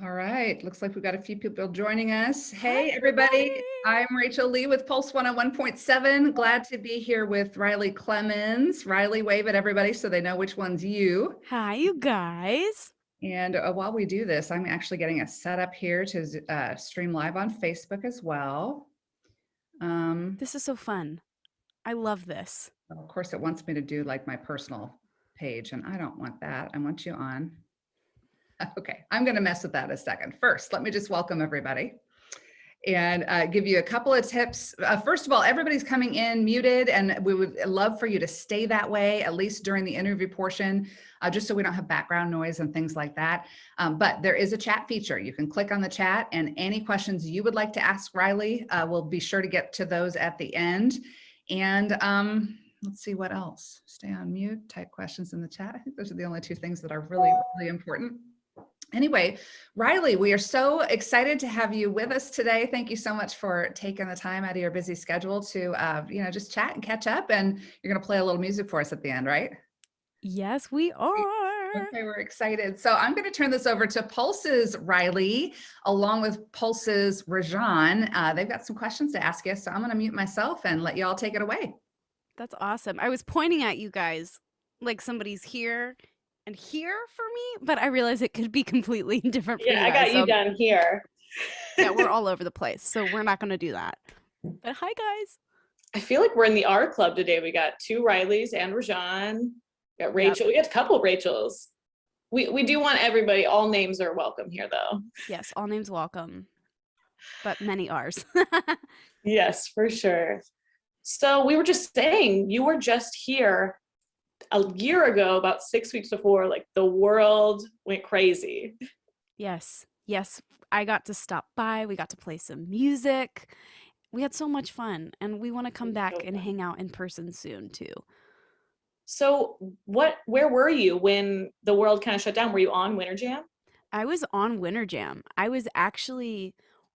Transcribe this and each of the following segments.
All right. Looks like we've got a few people joining us. Hi, Hey, everybody. everybody. I'm Rachel Lee with Pulse 101.7. Glad to be here with Riley Clemmons. Riley, wave at everybody so they know which one's you. Hi, you guys. And while we do this, I'm actually getting a setup here to stream live on Facebook as well. This is so fun. I love this. Of course, it wants me to do like my personal page, and I don't want that. I want you on. Okay, I'm going to mess with that a second. First, let me just welcome everybody and give you a couple of tips. First of all, everybody's coming in muted, and we would love for you to stay that way, at least during the interview portion, just so we don't have background noise and things like that. But there is a chat feature. You can click on the chat, and any questions you would like to ask Riley, we'll be sure to get to those at the end. And let's see what else. Stay on mute, type questions in the chat. I think those are the only two things that are really, really important. Anyway, Riley, we are so excited to have you with us today. Thank you so much for taking the time out of your busy schedule to, just chat and catch up. And you're going to play a little music for us at the end, right? Yes, we are. Okay, we're excited. So I'm going to turn this over to Pulse's Riley, along with Pulse's Rajan. They've got some questions to ask you, so I'm going to mute myself and let you all take it away. That's awesome. I was pointing at you guys like somebody's here and here for me, but I realize it could be completely different for Yeah, you I guys. got you down here. Yeah, we're all over the place, so we're not going to do that. But hi, guys. I feel like we're in the R Club today. We got two Rileys and Rajan. We got Rachel. We got a couple of Rachels. We do want everybody. All names are welcome here, though. Yes, all names welcome, but many R's. Yes, for sure. So we were just saying, you were just here a year ago, about 6 weeks before, like the world went crazy. Yes. I got to stop by. We got to play some music. We had so much fun, and we want to come back and hang out in person soon too. So where were you when the world kind of shut down? Were you on Winter Jam? I was on Winter Jam. I was actually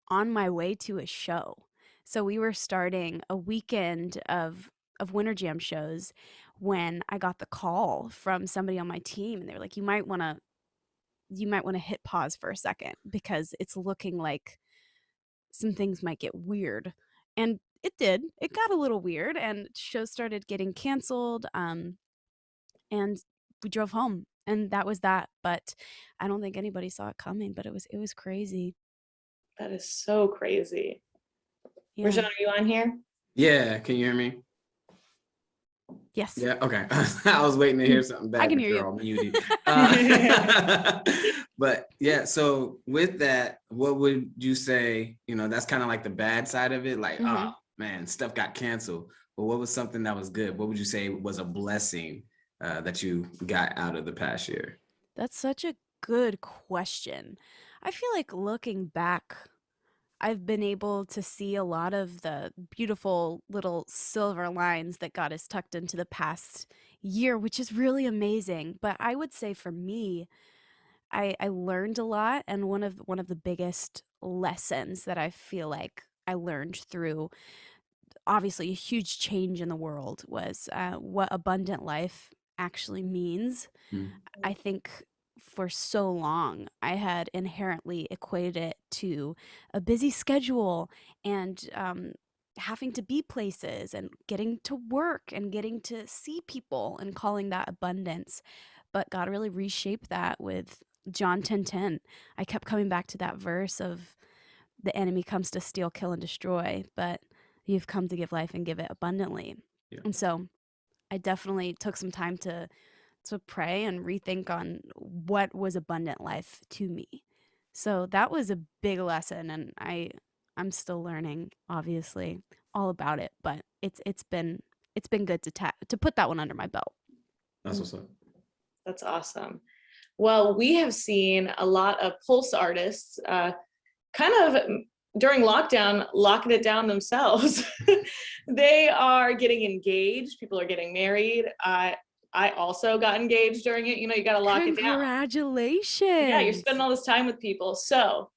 on my way to a show. So we were starting a weekend of Winter Jam shows when I got the call from somebody on my team, and they were like, you might want to hit pause for a second because it's looking like some things might get weird. And it did. It got a little weird, and shows started getting canceled. And we drove home, and that was that. But I don't think anybody saw it coming. But it was crazy. That is so crazy. Yeah. Rajan, are you on here? Yeah, can you hear me? Yes. Yeah, okay. I was waiting to hear something back. I can hear you're you. all muted. But yeah, so with that, what would you say, that's kind of like the bad side of it? Like, oh man, stuff got canceled. But what was something that was good? What would you say was a blessing that you got out of the past year? That's such a good question. I feel like looking back, I've been able to see a lot of the beautiful little silver lines that God has tucked into the past year, which is really amazing. But I would say for me, I learned a lot, and one of the biggest lessons that I feel like I learned through obviously a huge change in the world was what abundant life actually means. I think for so long I had inherently equated it to a busy schedule and having to be places and getting to work and getting to see people and calling that abundance. But God really reshaped that with John 10:10. I kept coming back to that verse of the enemy comes to steal, kill, and destroy, but you've come to give life and give it abundantly. Yeah. And so I definitely took some time to pray and rethink on what was abundant life to me. So that was a big lesson, and I'm still learning, obviously, all about it. But it's been good to put that one under my belt. That's what's up. That's awesome. Well, we have seen a lot of Pulse artists kind of during lockdown locking it down themselves. They are getting engaged. People are getting married. I also got engaged during it. You got to lock it down. Congratulations. Yeah, you're spending all this time with people. So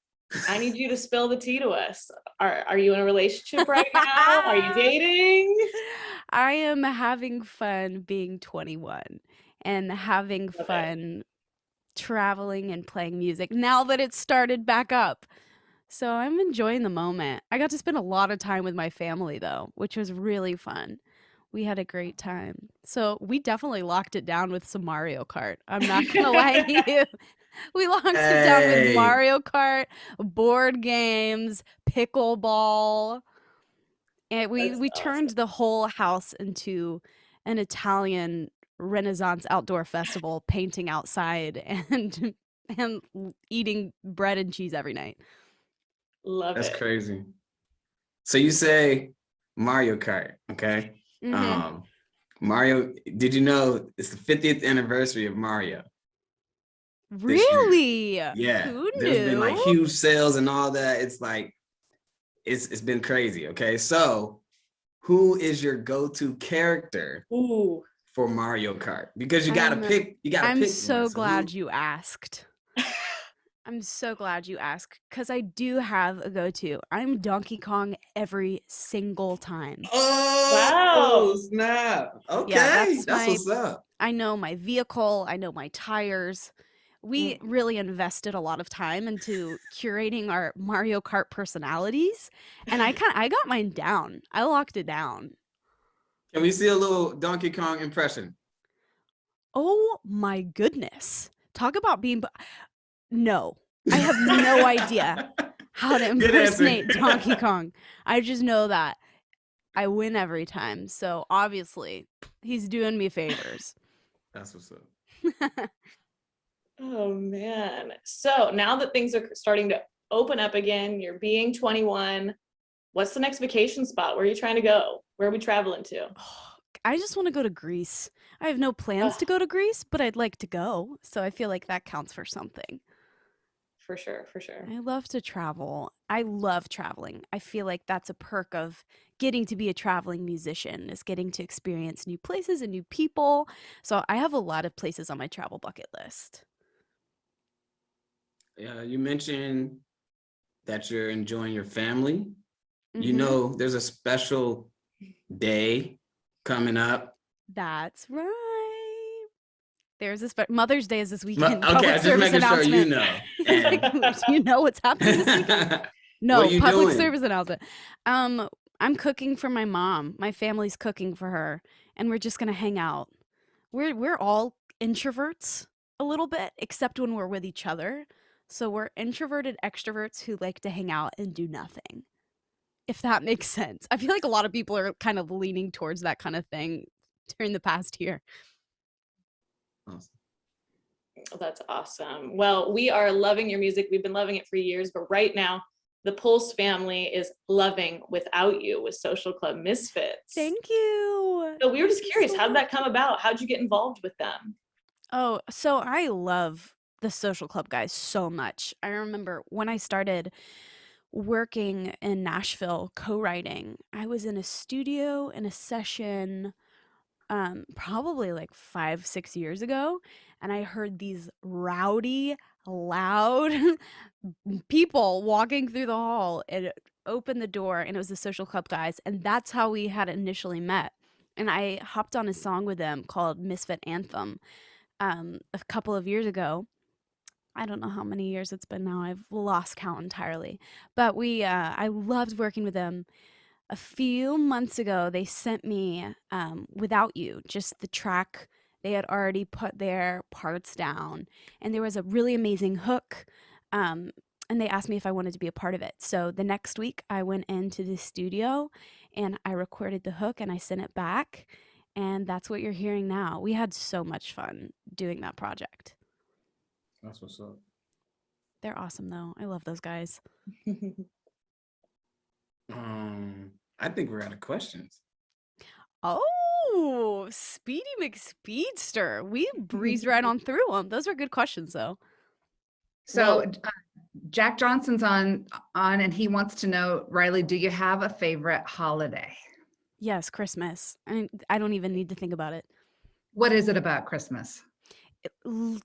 I need you to spill the tea to us. Are you in a relationship right now? Are you dating? I am having fun being 21 and having fun traveling and playing music now that it's started back up. So I'm enjoying the moment. I got to spend a lot of time with my family though, which was really fun. We had a great time. So we definitely locked it down with some Mario Kart. I'm not gonna lie to you. We locked it down with Hey, Mario Kart, board games, pickleball. And That's we awesome. turned the whole house into an Italian Renaissance outdoor festival, painting outside and eating bread and cheese every night. Love that's it. crazy. So you say Mario Kart, okay? Mhm. Mario, did you know it's the 50th anniversary of Mario this year? Really? Yeah, Who there's been like knew? huge sales and all that. It's like it's been crazy. Okay, so who is your go-to character Ooh. for Mario Kart? Because you gotta I'm pick one. so So glad who? you asked. I'm so glad you asked because I do have a go-to. I'm Donkey Kong every single time. Wow. Oh snap! Yeah, Okay, that's what's up. I know my vehicle, I know my tires. We Mm. really invested a lot of time into curating our Mario Kart personalities, and I got mine down. I locked it down. Can we see a little Donkey Kong impression? Oh my goodness. Talk about being no. I have no idea how to Good answer. impersonate Donkey Kong. I just know that I win every time. So obviously, he's doing me favors. That's what's up. Oh man. So now that things are starting to open up again, you're being 21. What's the next vacation spot? Where are you trying to go? Where are we traveling to? I just want to go to Greece. I have no plans Oh, to go to Greece, but I'd like to go. So I feel like that counts for something. for sure, for sure. I love to travel. I love traveling. I feel like that's a perk of getting to be a traveling musician is getting to experience new places and new people. So I have a lot of places on my travel bucket list. You mentioned that you're enjoying your family. You Mhm. know, there's a special day coming up. That's right. There's a Mother's Day is this weekend. Okay, Public I'm just service making sure you announcement. know. It's like, do you know what's happening this weekend? What are No, you public doing? service announcement. Um, I'm cooking for my mom. My family's cooking for her, and we're just gonna hang out. We're all introverts a little bit, except when we're with each other. So we're introverted extroverts who like to hang out and do nothing. If that makes sense. I feel like a lot of people are kind of leaning towards that kind of thing during the past year. Awesome. That's awesome. Well, we are loving your music. We've been loving it for years, but right now, the Pulse family is loving Without You with Social Club Misfits. Thank you. So we were just Thank you curious, so how did that much. come about? How'd you get involved with them? Oh, so I love the Social Club guys so much. I remember when I started working in Nashville co-writing, I was in a studio in a session probably like 5 6 years ago, and I heard these rowdy loud people walking through the hall, and it opened the door and it was the Social Club guys, and that's how we had initially met. And I hopped on a song with them called Misfit Anthem a couple of years ago. I don't know how many years it's been now. I've lost count entirely. But I loved working with them. A few months ago, they sent me Without You, just the track. They had already put their parts down, and there was a really amazing hook. Um, and they asked me if I wanted to be a part of it. So the next week, I went into the studio and I recorded the hook and I sent it back. And that's what you're hearing now. We had so much fun doing that project. That's what's up. They're awesome, though. I love those guys. I think we're out of questions. Oh, Speedy McSpeedster. We breezed right on through them. Those were good questions, though. So Well, Jack Johnson's on, and he wants to know, Riley, do you have a favorite holiday? Yes, Christmas. I don't even need to think about it. What is it about Christmas?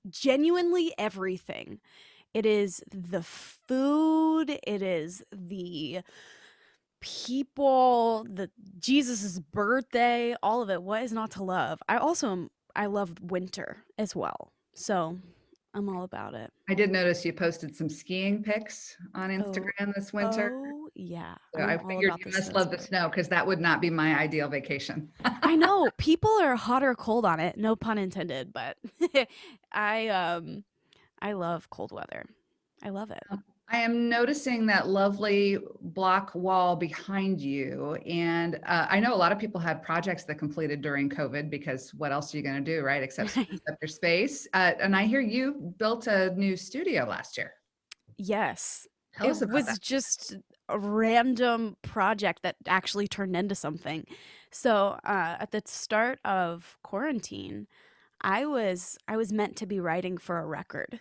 Genuinely everything. It is the food, it is the people, the Jesus's birthday, all of it. What is not to love? I love winter as well. So I'm all about it. I did notice you posted some skiing pics on Oh, Instagram this winter. yeah. So I'm I all figured about you the must snow love the sport. snow because that would not be my ideal vacation. I know people are hot or cold on it, no pun intended, but I love cold weather. I love it. I am noticing that lovely block wall behind you. And I know a lot of people had projects that completed during COVID because what else are you going to do, right? Except Right. spruce up your space. And I hear you built a new studio last year. Yes. Tell It us about that. was just a random project that actually turned into something. So, at the start of quarantine, I was meant to be writing for a record,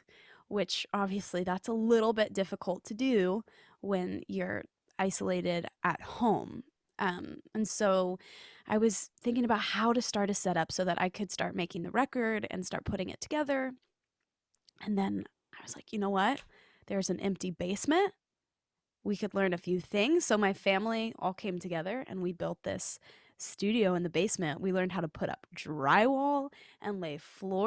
which obviously that's a little bit difficult to do when you're isolated at home. And so I was thinking about how to start a setup so that I could start making the record and start putting it together. And then I was like, you know what? There's an empty basement. We could learn a few things. So my family all came together and we built this studio in the basement. We learned how to put up drywall and lay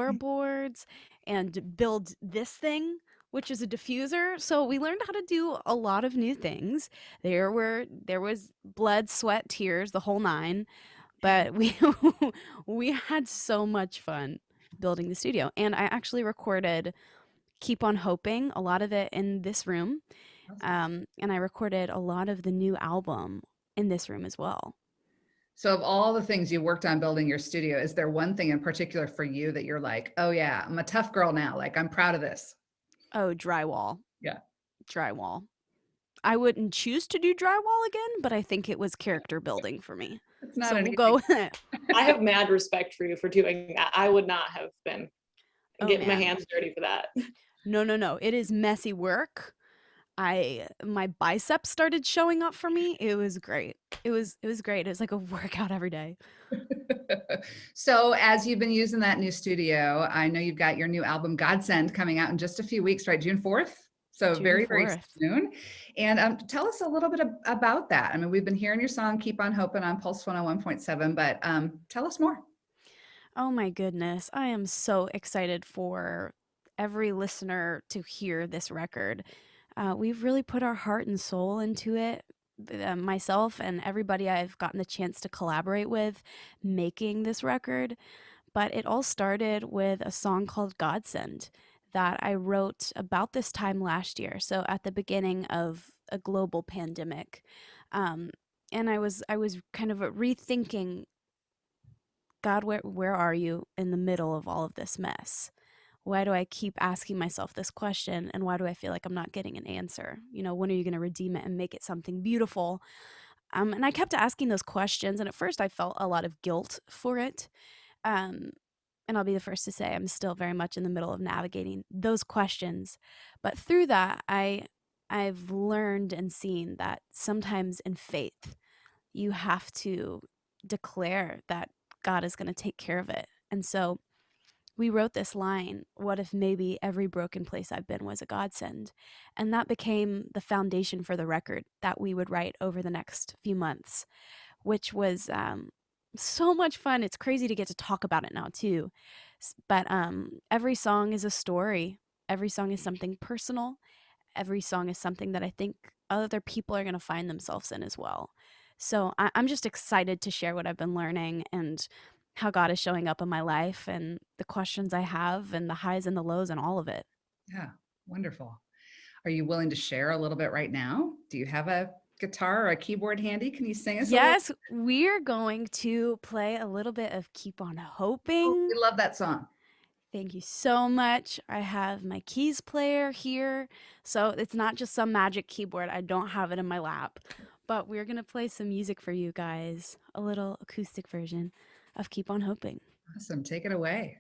floorboards and build this thing, which is a diffuser. So we learned how to do a lot of new things. There was blood, sweat, tears, the whole nine, but we we had so much fun building the studio. And I actually recorded Keep on Hoping, a lot of it in this room. And I recorded a lot of the new album in this room as well. So, of all the things you worked on building your studio, is there one thing in particular for you that you're like, oh, yeah, I'm a tough girl now. Like, I'm proud of this? Oh, drywall. Yeah. Drywall. I wouldn't choose to do drywall again, but I think it was character building for me. It's not So an we'll easy. go with it. I have mad respect for you for doing that. I would not have been Oh, getting my man. hands dirty for that. No. It is messy work. My biceps started showing up for me. It was great. It was great. It was like a workout every day. So, as you've been using that new studio, I know you've got your new album Godsend coming out in just a few weeks, right? June 4th. So June very, very 4th. soon. And tell us a little bit about that. I mean, we've been hearing your song Keep on Hoping on Pulse 101.7, but tell us more. Oh my goodness. I am so excited for every listener to hear this record. We've really put our heart and soul into it. Myself and everybody I've gotten the chance to collaborate with making this record. But it all started with a song called Godsend that I wrote about this time last year. So at the beginning of a global pandemic. Um, and I was kind of rethinking, God, where are you in the middle of all of this mess? Why do I keep asking myself this question? And why do I feel like I'm not getting an answer? When are you going to redeem it and make it something beautiful? And I kept asking those questions. And at first, I felt a lot of guilt for it. Um, and I'll be the first to say I'm still very much in the middle of navigating those questions. But through that, I've learned and seen that sometimes in faith, you have to declare that God is going to take care of it. And so we wrote this line, what if maybe every broken place I've been was a godsend? And that became the foundation for the record that we would write over the next few months, which was so much fun. It's crazy to get to talk about it now too. But every song is a story. Every song is something personal. Every song is something that I think other people are going to find themselves in as well. So I'm just excited to share what I've been learning and how God is showing up in my life and the questions I have and the highs and the lows and all of it. Yeah, wonderful. Are you willing to share a little bit right now? Do you have a guitar or a keyboard handy? Can you sing us a little? Yes, we're going to play a little bit of Keep on Hoping. Oh, we love that song. Thank you so much. I have my keys player here. So it's not just some magic keyboard. I don't have it in my lap. But we're going to play some music for you guys, a little acoustic version of Keep on Hoping. Awesome. Take it away.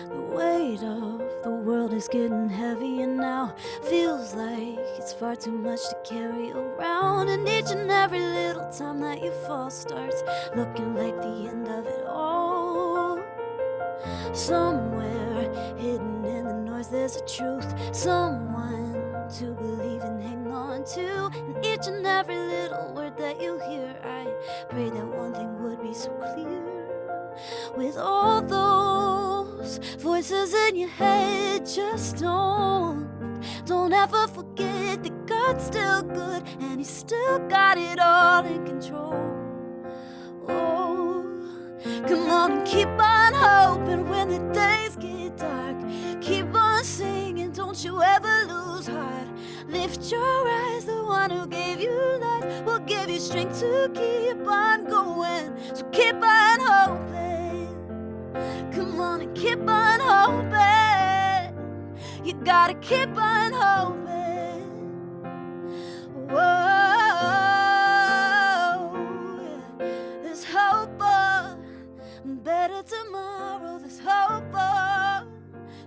The weight of the world is getting heavy, and now feels like it's far too much to carry around. And each and every little time that you fall starts looking like the end of it all. Somewhere hidden in the noise there's a truth, someone to believe and hang on to. And each and every little word that you pray that one thing would be so clear. With all those voices in your head, just don't ever forget that God's still good and He's still got it all in control. Oh, come on and keep on hoping when the days get dark. Keep on singing, don't you ever lose heart. Lift your eyes, the one who gave you life will give you strength to keep on going. So keep on hoping. Come on and keep on hoping. You gotta keep on hoping. Whoa, there's hope for better tomorrow. There's hope for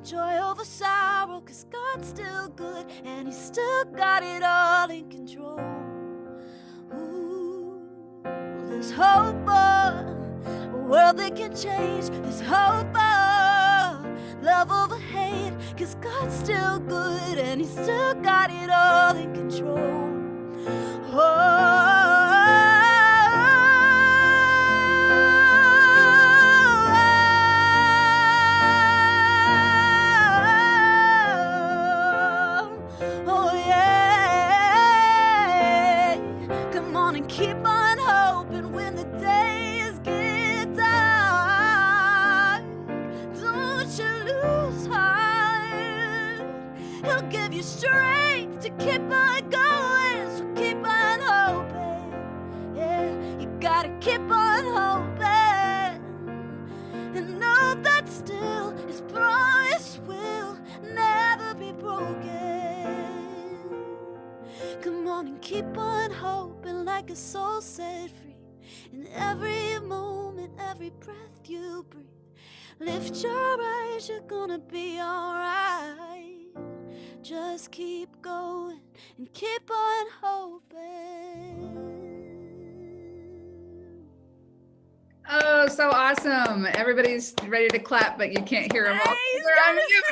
joy over sorrow, 'cause God's still good and He's still got it all in control. Ooh, there's hope for a world that can change. There's hope for love over hate, 'cause God's still good and He's still got it all in control. Oh yeah. Come on and keep on hoping when the days get dark. Don't you lose heart. He'll give you strength to keep on going. So keep on hoping. Yeah, you gotta keep on hoping. And know that still His promise will never be broken. Come on and keep on hoping like a soul set free. In every moment, every breath you breathe, lift your eyes, you're gonna be alright. Just keep going and keep on hoping. Oh, so awesome. Everybody's ready to clap, but you can't hear them all. Nice, They're on mute.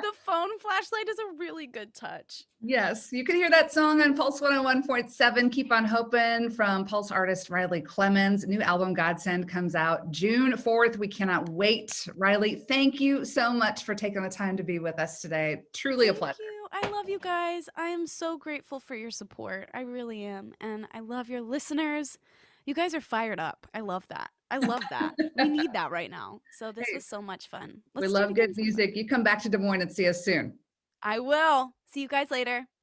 the phone flashlight is a really good touch. Yes, you can hear that song on Pulse 101.7, Keep on Hoping, from Pulse artist Riley Clemmons. New album Godsend comes out June 4th. We cannot wait. Riley, thank you so much for taking the time to be with us today. Truly a Thank pleasure. you. I love you guys. I am so grateful for your support. I really am. And I love your listeners. You guys are fired up. I love that. I love that. We need that right now. So this Hey, was so much fun. We Let's do it love again good sometime. music. You come back to Des Moines and see us soon. I will. See you guys later.